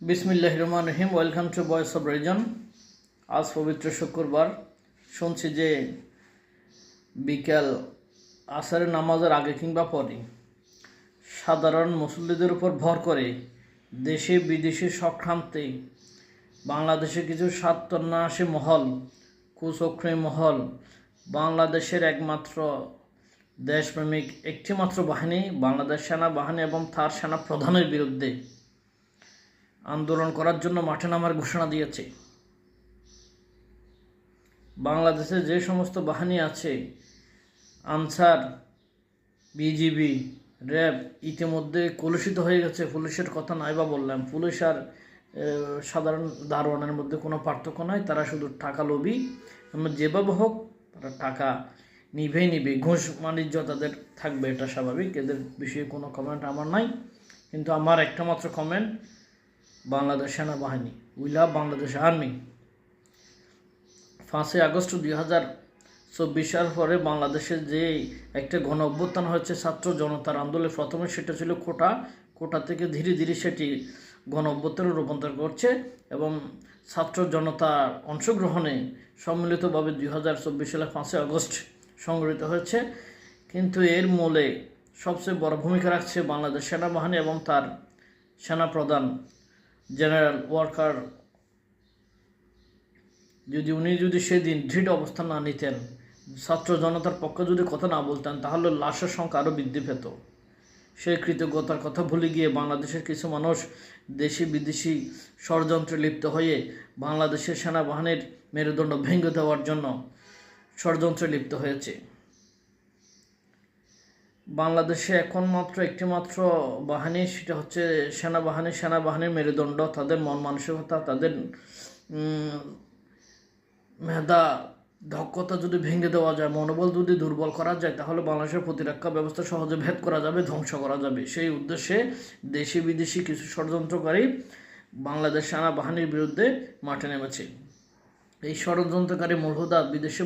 বিসমিল্লাহির রহমানির রহিম। Welcome to voice of reason. আজ পবিত্র শুক্রবার। শুনছি যে বিকাল আসরের নামাজের আগে কিংবা পরে সাধারণ মুসল্লিদের উপর ভর করে দেশে বিদেশে সক্রান্তে বাংলাদেশে কিছু স্বার্থন্যাসী মহল, কুচক্রী মহল বাংলাদেশের একমাত্র দেশপ্রেমিক একটিমাত্র বাহিনী বাংলাদেশ সেনাবাহিনী এবং তার সেনা প্রধানের বিরুদ্ধে আন্দোলন করার জন্য মাঠে নামার ঘোষণা দিয়েছে। বাংলাদেশে যে সমস্ত বাহিনী আছে, আনসার, বিজিবি, র্যাব ইতিমধ্যে কলুষিত হয়ে গেছে। পুলিশের কথা নাই বা বললাম, পুলিশ আর সাধারণ দারোয়ানের মধ্যে কোনো পার্থক্য নাই। তারা শুধু টাকা লোভী, যেভাবে হোক তারা টাকা নিবে। ঘুষ বাণিজ্য তাদের থাকবে, এটা স্বাভাবিক। এদের বিষয়ে কোনো কমেন্ট আমার নাই, কিন্তু আমার একটা মাত্র কমেন্ট, বাংলাদেশ সেনাবাহিনী, we love Bangladesh army. 5 August 2024 সাল পরে বাংলাদেশে যে একটা গণ অভ্যুত্থান হয়েছে ছাত্র জনতার আন্দোলনে, প্রথমে সেটা ছিল কোটা থেকে ধীরে ধীরে সেটি গণ অভ্যুত্থানে রূপান্তর করছে এবং ছাত্র জনতার অংশগ্রহণে সম্মিলিতভাবে 2024 সালে 5 আগস্ট সংগঠিত হয়েছে। কিন্তু এর মূলে সবচেয়ে বড় ভূমিকা রাখছে বাংলাদেশ সেনাবাহিনী এবং তার সেনাপ্রধান জেনারেল ওয়াকার। উনি যদি সেদিন দৃঢ় অবস্থান না নিতেন, ছাত্র জনতার পক্ষে যদি কথা না বলতেন, তাহলে লাশের সংখ্যা আরও বৃদ্ধি পেত। সেই কৃতজ্ঞতার কথা ভুলে গিয়ে বাংলাদেশের কিছু মানুষ দেশি বিদেশি ষড়যন্ত্রে লিপ্ত হয়ে বাংলাদেশের সেনাবাহিনীর মেরুদণ্ড ভেঙে দেওয়ার জন্য ষড়যন্ত্রে লিপ্ত হয়েছে। বাংলাদেশে এখন মাত্র একটিমাত্র বাহিনী, সেটা হচ্ছে সেনাবাহিনীর মেরুদণ্ড। তাদের মন মানসিকতা, তাদের মেধা দক্ষতা যদি ভেঙে দেওয়া যায়, মনোবল যদি দুর্বল করা যায়, তাহলে বাংলাদেশের প্রতিরক্ষা ব্যবস্থা সহজে ভেদ করা যাবে, ধ্বংস করা যাবে। সেই উদ্দেশ্যে দেশি বিদেশি কিছু ষড়যন্ত্রকারী বাংলাদেশ সেনাবাহিনীর বিরুদ্ধে মাঠে নেমেছে। এই ষড়যন্ত্রকারী মূলহোদা বিদেশে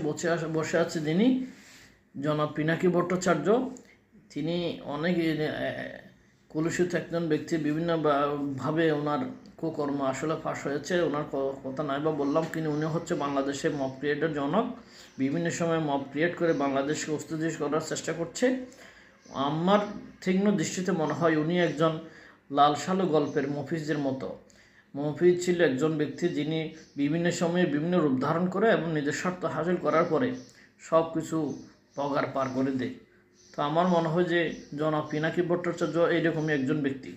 বসে আছে যিনি, জনাব পিনাকি ভট্টাচার্য। তিনি অনেক কলুষিত একজন ব্যক্তি। বিভিন্নভাবে ওনার কুকর্ম আসলে ফাঁস হয়েছে। ওনার কথা নাই বা বললাম, কিন্তু উনি হচ্ছে বাংলাদেশের মব ক্রিয়েটের জনক। বিভিন্ন সময় মব ক্রিয়েট করে বাংলাদেশকে অস্থিতিশীল করার চেষ্টা করছে। আমার তীক্ষ্ণ দৃষ্টিতে মনে হয় উনি একজন লাল সালু গল্পের মফিজের মতো। মফিজ ছিল একজন ব্যক্তি যিনি বিভিন্ন সময়ে বিভিন্ন রূপ ধারণ করে এবং নিজের স্বার্থ হাসিল করার পরে সব কিছু পগার পার করে দেয়। তো আমার মনে হয় যে জনাব পিনাকি ভট্টাচার্য এইরকমই একজন ব্যক্তি।